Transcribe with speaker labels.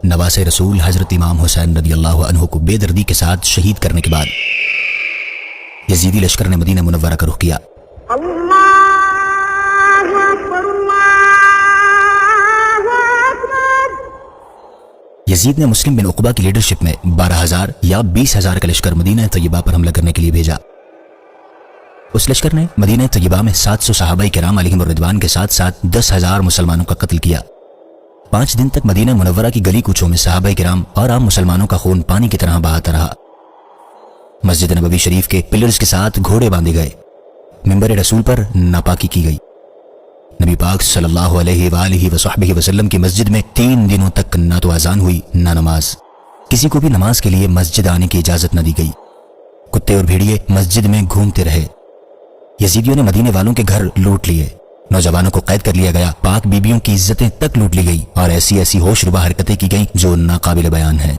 Speaker 1: نواز رسول حضرت امام حسین رضی اللہ عنہ کو بے دردی کے ساتھ شہید کرنے کے بعد یزیدی لشکر نے مدینہ منورہ کا رخ کیا۔ یزید نے مسلم بن عقبہ کی لیڈرشپ میں 12,000 یا 20,000 کا لشکر مدینہ طیبہ پر حملہ کرنے کے لیے بھیجا۔ اس لشکر نے مدینہ طیبہ میں 700 صحابہ کرام علیہم الرضوان کے ساتھ ساتھ 10,000 مسلمانوں کا قتل کیا۔ 5 دن تک مدینہ منورہ کی گلی کوچوں میں صحابہ کرام اور عام مسلمانوں کا خون پانی کی طرح بہاتا رہا۔ مسجد نبوی شریف کے پلرز کے ساتھ گھوڑے باندھے گئے، منبر رسول پر ناپاکی کی گئی۔ نبی پاک صلی اللہ علیہ وآلہ وصحبہ وسلم کی مسجد میں 3 دنوں تک نہ تو اذان ہوئی نہ نماز۔ کسی کو بھی نماز کے لیے مسجد آنے کی اجازت نہ دی گئی۔ کتے اور بھیڑیے مسجد میں گھومتے رہے۔ یزیدیوں نے مدینے والوں کے گھر لوٹ لیے، نوجوانوں کو قید کر لیا گیا، پاک بیبیوں کی عزتیں تک لوٹ لی گئی اور ایسی ہوش ربا حرکتیں کی گئیں جو ناقابل بیان ہیں۔